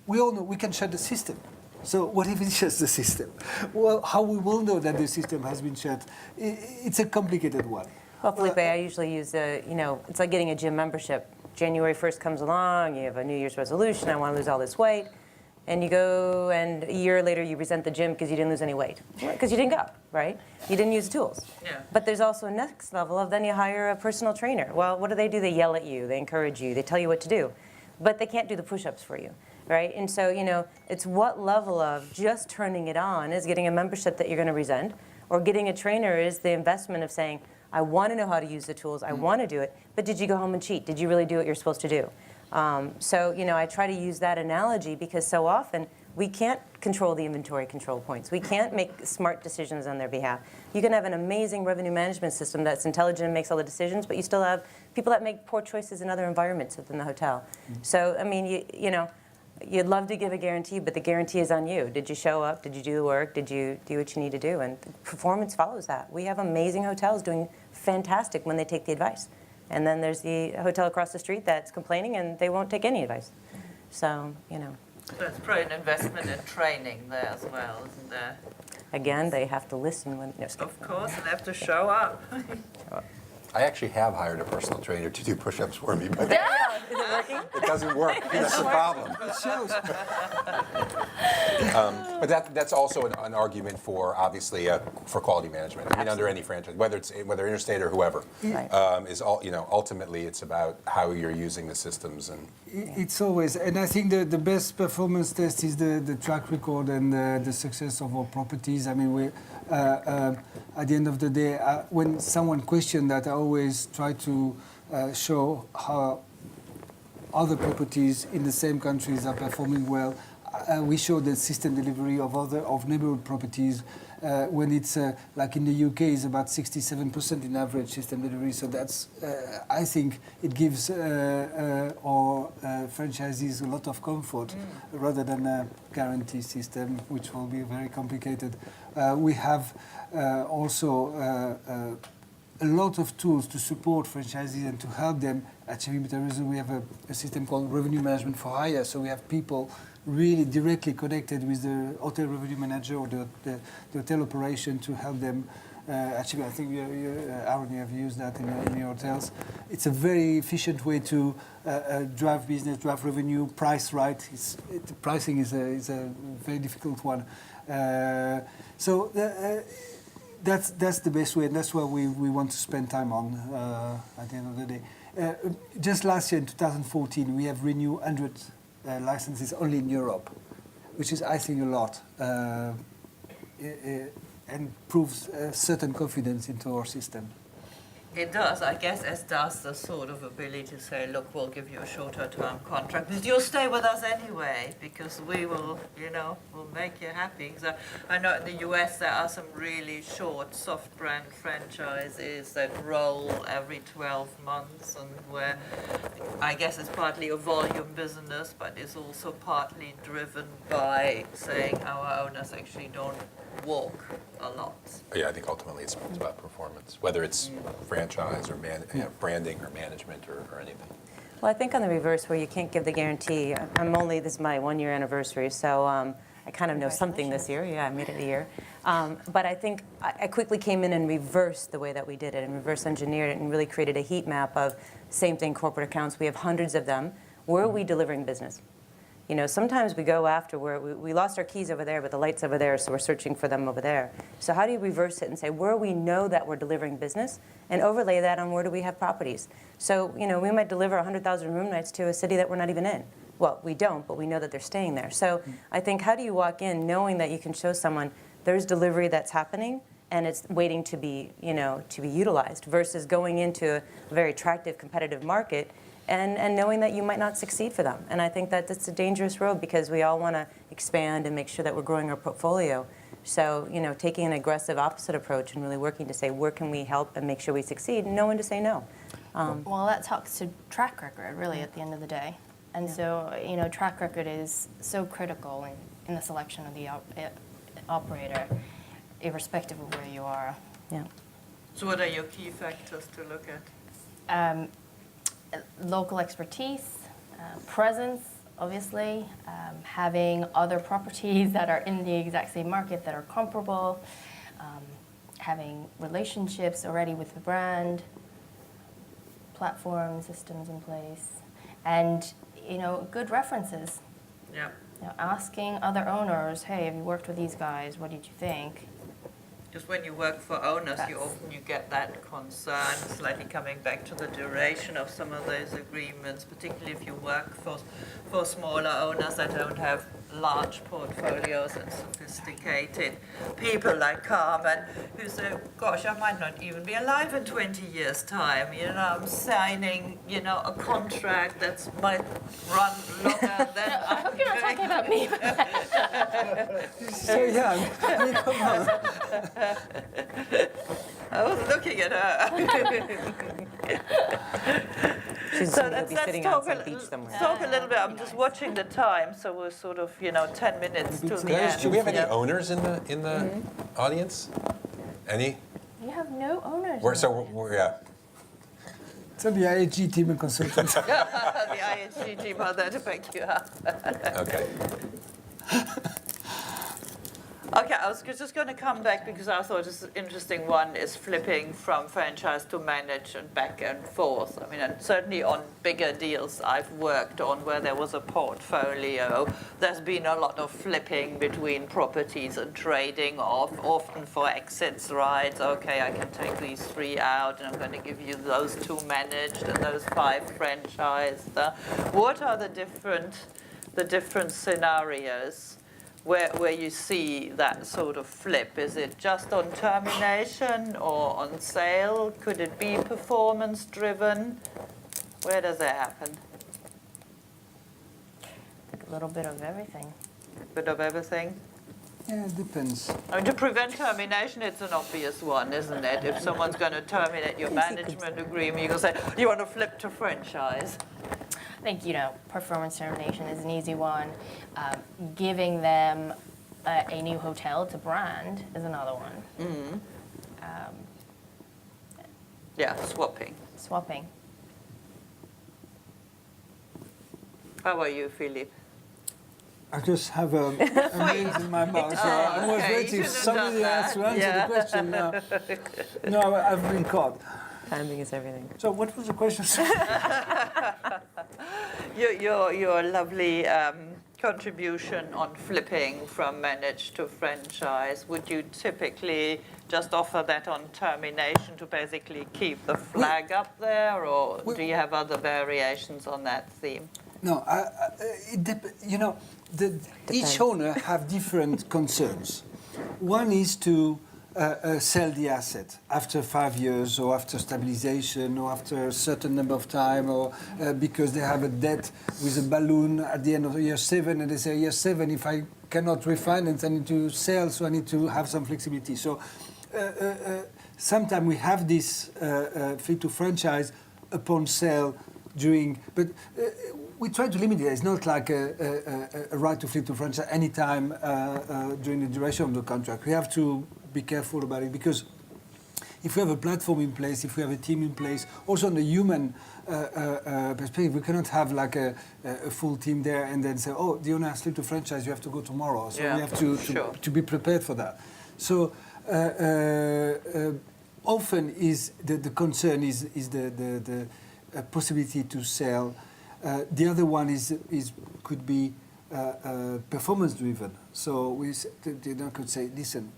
we all know we can shut the system. So what if it shuts the system? Well, how we will know that the system has been shut? It's a complicated one. Well, Felipe, I usually use it's like getting a gym membership. January 1st comes along, you have a New Year's resolution, I want to lose all this weight. And you go, and a year later you resent the gym because you didn't lose any weight. Because you didn't go, right? You didn't use the tools. Yeah. But there's also a next level of then you hire a personal trainer. Well, what do? They yell at you, they encourage you, they tell you what to do. But they can't do the push-ups for you, right? And so, it's what level of just turning it on is getting a membership that you're going to resent, or getting a trainer is the investment of saying, I want to know how to use the tools, I want to do it, but did you go home and cheat? Did you really do what you're supposed to do? So, I try to use that analogy because so often we can't control the inventory control points. We can't make smart decisions on their behalf. You can have an amazing revenue management system that's intelligent and makes all the decisions, but you still have people that make poor choices in other environments within the hotel. So, I mean, you'd love to give a guarantee, but the guarantee is on you. Did you show up? Did you do the work? Did you do what you need to do? And performance follows that. We have amazing hotels doing fantastic when they take the advice. And then there's the hotel across the street that's complaining and they won't take any advice. So, There's probably an investment in training there as well, isn't there? Again, they have to listen when... No, Of course, and they have to show up. I actually have hired a personal trainer to do push-ups for me, but Is it working? it doesn't work. That's the problem. It shows. But that's also an argument for, obviously, for quality management. I mean, under any franchise, whether interstate or whoever, Right. is all, ultimately it's about how you're using the systems and. It's always, and I think the best performance test is the track record and the success of our properties. I mean, at the end of the day, when someone questions that, I always try to show how other properties in the same countries are performing well. We show the system delivery of neighborhood properties. When it's like in the UK, is about 67% in average system delivery. So that's, I think, it gives our franchisees a lot of comfort rather than a guarantee system, which will be very complicated. We have also a lot of tools to support franchisees and to help them achieving better results. We have a system called Revenue Management for Hire. So we have people really directly connected with the hotel revenue manager or the hotel operation to help them achieve. I think Aaron, you have used that in your hotels. It's a very efficient way to drive business, drive revenue, price right. Pricing is a very difficult one. So that's the best way, and that's what we want to spend time on at the end of the day. Just last year, in 2014, we have renewed 100 licenses only in Europe, which is, I think, a lot, and proves certain confidence into our system. It does, I guess, as does the sort of ability to say, look, we'll give you a shorter term contract, but you'll stay with us anyway, because we will, we'll make you happy. So I know in the US there are some really short soft brand franchises that roll every 12 months, and where I guess it's partly a volume business, but it's also partly driven by saying our owners actually don't walk a lot. Yeah, I think ultimately it's about performance, whether it's franchise or branding or management or anything. Well, I think on the reverse, where you can't give the guarantee, this is my 1-year anniversary, so I kind of know something this year. Yeah, I made it a year. But I think I quickly came in and reversed the way that we did it and reverse engineered it and really created a heat map of same thing, corporate accounts. We have hundreds of them. Where are we delivering business? Sometimes we go after where we lost our keys over there, but the light's over there, so we're searching for them over there. So how do you reverse it and say where we know that we're delivering business and overlay that on where do we have properties? So, we might deliver 100,000 room nights to a city that we're not even in. Well, we don't, but we know that they're staying there. So I think how do you walk in knowing that you can show someone there's delivery that's happening and it's waiting to be, to be utilized versus going into a very attractive competitive market and knowing that you might not succeed for them. And I think that that's a dangerous road because we all want to expand and make sure that we're growing our portfolio. So, taking an aggressive opposite approach and really working to say, where can we help and make sure we succeed, and know when to say no. Well, that talks to track record, really, at the end of the day. And so, track record is so critical in the selection of the operator, irrespective of where you are. Yeah. So what are your key factors to look at? Local expertise, presence, obviously, having other properties that are in the exact same market that are comparable, having relationships already with the brand, platform systems in place, and good references. Yeah. Asking other owners, hey, have you worked with these guys? What did you think? Just when you work for owners, you get that concern, slightly coming back to the duration of some of those agreements, particularly if you work for smaller owners that don't have large portfolios and sophisticated people like Carmen, who say, gosh, I might not even be alive in 20 years' time. I'm signing, a contract that might run longer than I hope you're not talking about me. So young. I mean, come on. I was looking at her. She's So going to be sitting on some beach somewhere. talk a little bit. I'm just watching the time, so we're sort of 10 minutes to the end. Do we have any owners in the audience? Any? You have no owners. Yeah. So the IHG team and consultants. The IHG team are there to back you up. Okay. Okay, I was just going to come back because I thought this is an interesting one is flipping from franchise to manage and back and forth. I mean, and certainly on bigger deals I've worked on where there was a portfolio, there's been a lot of flipping between properties and trading off, often for exits, right? Okay, I can take these 3 out and I'm going to give you those 2 managed and those 5 franchised. What are the different scenarios where you see that sort of flip? Is it just on termination or on sale? Could it be performance driven? Where does it happen? A little bit of everything. Bit of everything? Yeah, it depends. I mean, to prevent termination, it's an obvious one, isn't it? If someone's going to terminate your management agreement, you can say, you want to flip to franchise. I think, performance termination is an easy one. Giving them a new hotel to brand is another one. Mm-hmm. Yeah, swapping. Swapping. How about you, Philippe? I just have a meal in my mouth. So I was okay, waiting you for shouldn't have somebody done else to that. answer Yeah. the question. No, I've been caught. Timing is everything. So what was the question? Your lovely contribution on flipping from managed to franchise, would you typically just offer that on termination to basically keep the flag up there, or do you have other variations on that theme? No, each owner have different concerns. One is to sell the asset after 5 years or after stabilization or after a certain number of time or because they have a debt with a balloon at the end of year 7 and they say year 7 if I cannot refinance I need to sell so I need to have some flexibility. So sometimes we have this flip to franchise upon sale during, but we try to limit it. It's not like a right to flip to franchise anytime during the duration of the contract. We have to be careful about it because if we have a platform in place, if we have a team in place, also on the human perspective, we cannot have like a full team there and then say, oh, the owner has slipped to franchise, you have to go tomorrow. So we have to be prepared for that. So often is the concern is the possibility to sell. The other one could be performance driven. So they could say, listen,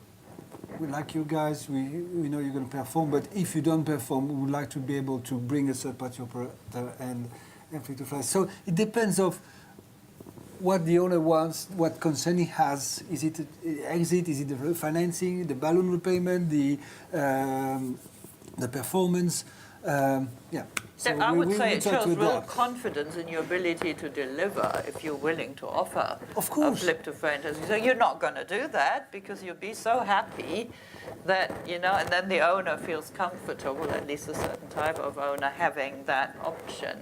we like you guys, we know you're going to perform, but if you don't perform, we would like to be able to bring a third-party operator and flip to franchise. So it depends of what the owner wants, what concern he has. Is it exit? Is it the refinancing, the balloon repayment, the performance? So I would say it shows real confidence in your ability to deliver if you're willing to offer a flip to franchise. So you're not going to do that because you'll be so happy that, and then the owner feels comfortable, at least a certain type of owner, having that option.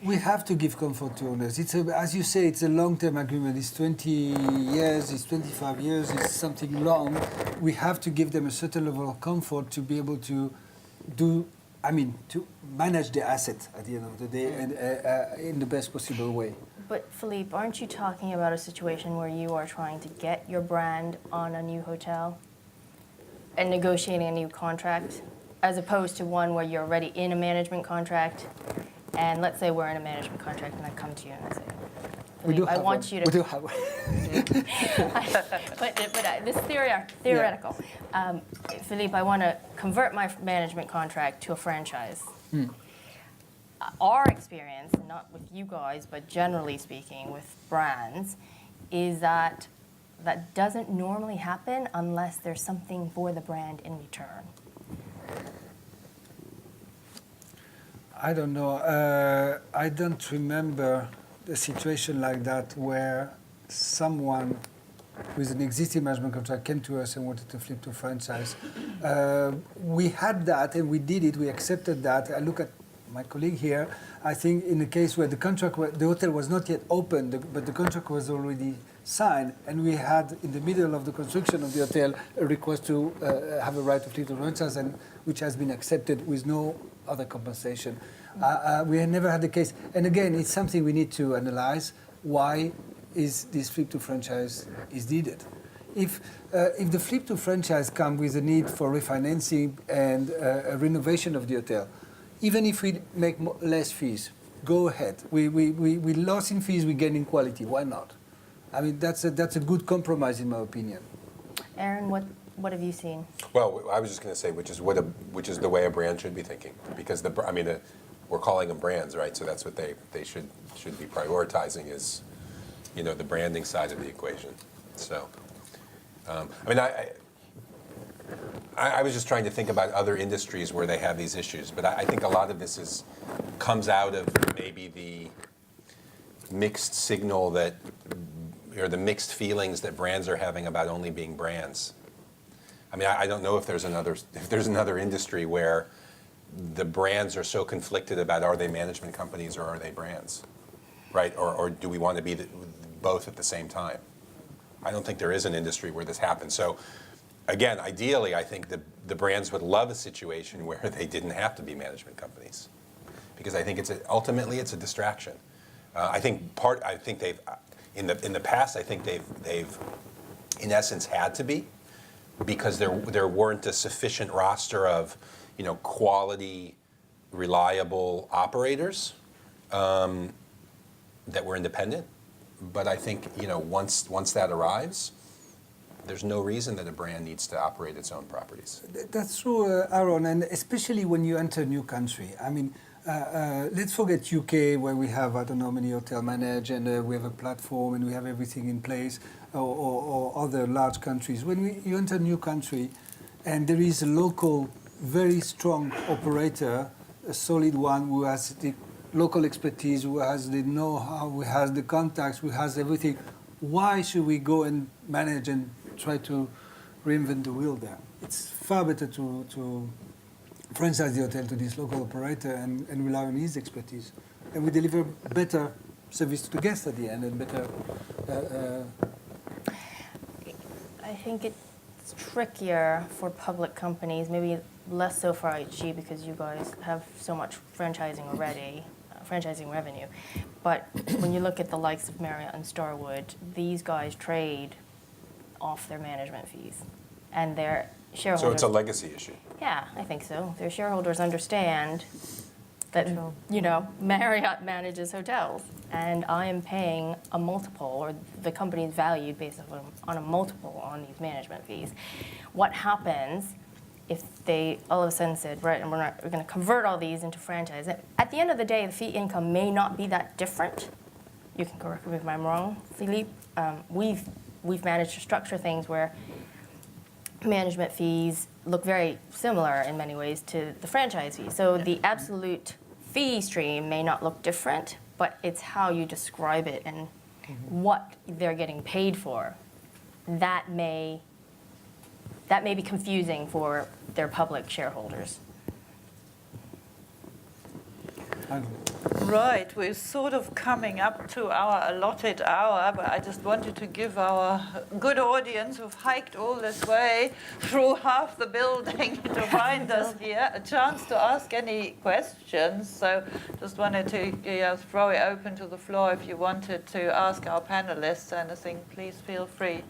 We have to give comfort to owners. As you say, it's a long-term agreement. It's 20 years, it's 25 years, it's something long. We have to give them a certain level of comfort to be able to to manage the asset at the end of the day and in the best possible way. But Philippe, aren't you talking about a situation where you are trying to get your brand on a new hotel and negotiating a new contract, as opposed to one where you're already in a management contract? And let's say we're in a management contract and I come to you and I say, Philippe, I want you to... We do have one. but this is theoretical. Yeah. Philippe, I want to convert my management contract to a franchise. Our experience, not with you guys, but generally speaking with brands, is that doesn't normally happen unless there's something for the brand in return. I don't know. I don't remember a situation like that where someone with an existing management contract came to us and wanted to flip to franchise. We had that and we did it. We accepted that. I look at my colleague here. I think in the case where the hotel was not yet open, but the contract was already signed, and we had in the middle of the construction of the hotel a request to have a right to flip to franchise, and which has been accepted with no other compensation. We had never had the case. And again, it's something we need to analyze. Why is this flip to franchise is needed? If the flip to franchise comes with a need for refinancing and a renovation of the hotel, even if we make less fees, go ahead. We lost in fees, we gain in quality. Why not? I mean, that's a good compromise in my opinion. Aaron, what have you seen? Well, I was just going to say, which is the way a brand should be thinking, because we're calling them brands, right? So that's what they should be prioritizing is, the branding side of the equation. So, I was just trying to think about other industries where they have these issues, but I think a lot of this comes out of maybe the mixed signal or the mixed feelings that brands are having about only being brands. I don't know if there's another industry where the brands are so conflicted about are they management companies or are they brands, right? Or do we want to be both at the same time? I don't think there is an industry where this happens. So, again, ideally, I think the brands would love a situation where they didn't have to be management companies, because I think ultimately it's a distraction. I think they've in the past. I think they've in essence had to be, because there weren't a sufficient roster of quality, reliable operators that were independent. But I think once that arrives, there's no reason that a brand needs to operate its own properties. That's true, Aaron, and especially when you enter a new country. Let's forget UK, where we have, I don't know, many hotel managed, and we have a platform and we have everything in place, or other large countries. When you enter a new country, and there is a local, very strong operator, a solid one who has the local expertise, who has the know-how, who has the contacts, who has everything. Why should we go and manage and try to reinvent the wheel there? It's far better to franchise the hotel to this local operator and rely on his expertise. And we deliver better service to the guests at the end and better. I think it's trickier for public companies, maybe less so for IHG because you guys have so much franchising already, franchising revenue. But when you look at the likes of Marriott and Starwood, these guys trade off their management fees. And their shareholders... So it's a legacy issue. Yeah, I think so. Their shareholders understand that, you know, Marriott manages hotels, and I am paying a multiple, or the company is valued based on a multiple on these management fees. What happens if they all of a sudden said, right, and we're going to convert all these into franchise? At the end of the day, the fee income may not be that different. You can correct me if I'm wrong, Philippe. We've managed to structure things where management fees look very similar in many ways to the franchise fees. So the absolute fee stream may not look different, but it's how you describe it and what they're getting paid for. That may be confusing for their public shareholders. Right, we're sort of coming up to our allotted hour, but I just wanted to give our good audience who've hiked all this way through half the building to find us here a chance to ask any questions. So just wanted to throw it open to the floor. If you wanted to ask our panelists anything, please feel free.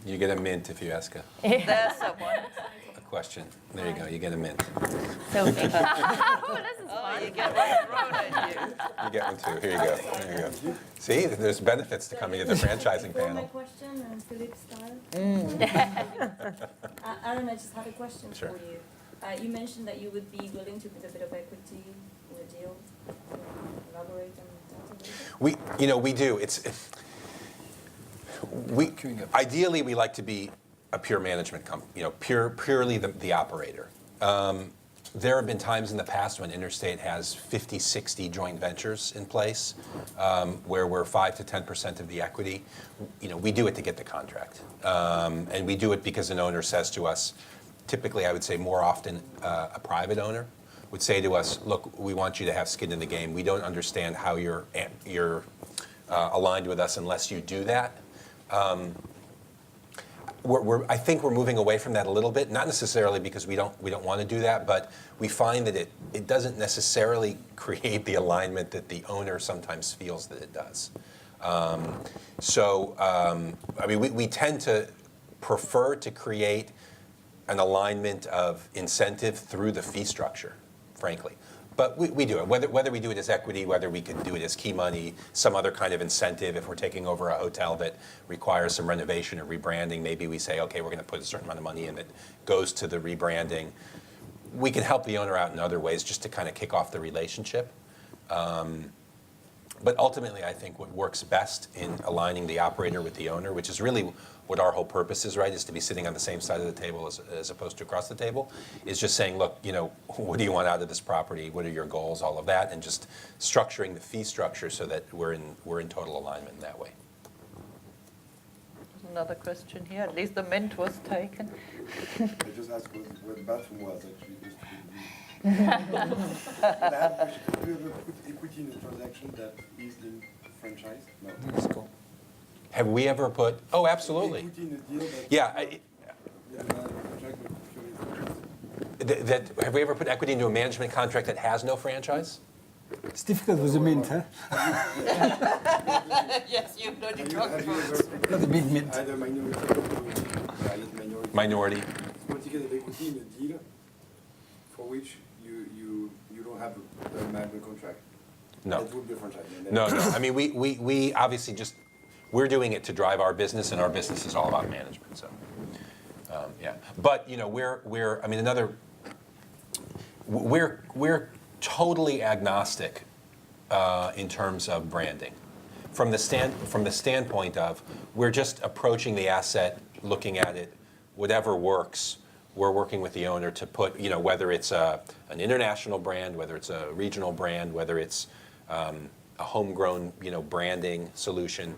You get a mint if you ask There's someone. a question. There you go. You get a mint. So this is fun. You get one thrown at you. You get one too. Here you go. Here you go. See, there's benefits to coming to the franchising Before my panel. question, Philippe style. Aaron, I just had a question Sure. for you. You mentioned that you would be willing to put a bit of equity in the deal. Can you elaborate on that a little bit? We do. Ideally, we like to be a pure management company, purely the operator. There have been times in the past when Interstate has 50, 60 joint ventures in place where we're 5 to 10% of the equity. We do it to get the contract. And we do it because an owner says to us, typically I would say more often a private owner would say to us, look, we want you to have skin in the game. We don't understand how you're aligned with us unless you do that. I think we're moving away from that a little bit, not necessarily because we don't want to do that, but we find that it doesn't necessarily create the alignment that the owner sometimes feels that it does. We tend to prefer to create an alignment of incentive through the fee structure, frankly. But we do it, whether we do it as equity, whether we could do it as key money, some other kind of incentive. If we're taking over a hotel that requires some renovation or rebranding, maybe we say, okay, we're going to put a certain amount of money in that goes to the rebranding. We can help the owner out in other ways just to kind of kick off the relationship. But ultimately, I think what works best in aligning the operator with the owner, which is really what our whole purpose is, right, is to be sitting on the same side of the table as opposed to across the table, is just saying, look, what do you want out of this property? What are your goals? All of that, and just structuring the fee structure so that we're in total alignment in that way. Another question here. At least the mint was taken. I just asked where the bathroom was actually. Just to and I have a question. Do you ever put equity in a transaction that is in franchise? No. That's cool. Have we ever put? Oh, absolutely. Equity in a deal that contract with purely franchise? Have we ever put equity into a management contract that has no franchise? It's difficult with the mint, huh? Yes, you know the Have you ever Not a big mint. either Minority. put together equity in a deal for which you don't have a management contract? No. That would be a franchise. No. I mean, we obviously we're doing it to drive our business, and our business is all about management. So, yeah. But we're totally agnostic in terms of branding, from the standpoint of we're just approaching the asset, looking at it whatever works, we're working with the owner to put, whether it's an international brand, whether it's a regional brand, whether it's a homegrown, branding solution.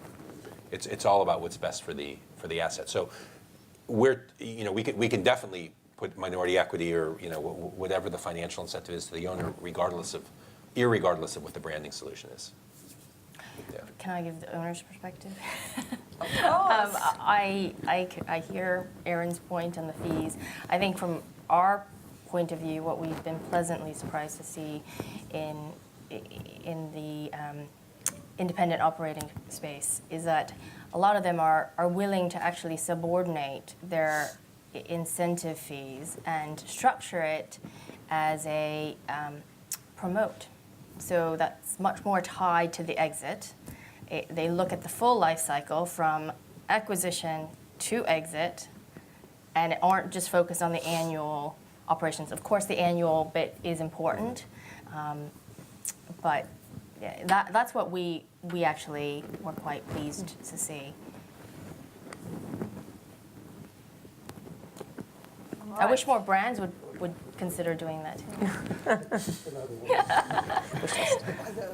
It's all about what's best for the asset. So we can definitely put minority equity or whatever the financial incentive is to the owner, irregardless of what the branding solution is. Yeah. Can I give the owner's perspective? Of course. I hear Erin's point on the fees. I think from our point of view, what we've been pleasantly surprised to see in the independent operating space is that a lot of them are willing to actually subordinate their incentive fees and structure it as a promote. So that's much more tied to the exit. They look at the full life cycle from acquisition to exit and aren't just focused on the annual operations. Of course, the annual bit is important, but yeah, that's what we actually were quite pleased to see. I wish more brands would consider doing that too.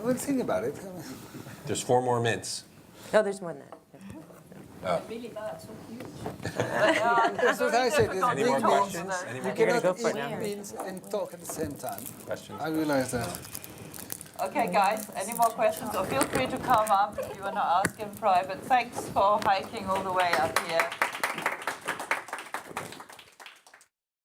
We'll think about it. There's 4 more mints. No, there's more than that. Really bad, so huge. That's what I said. It's Any more big questions? means. Any You more You're gonna cannot go for it eat now. beans and talk at the same time. questions? I realize that. Okay, guys, any more questions? Or feel free to come up if you want to ask in private. Thanks for hiking all the way up here.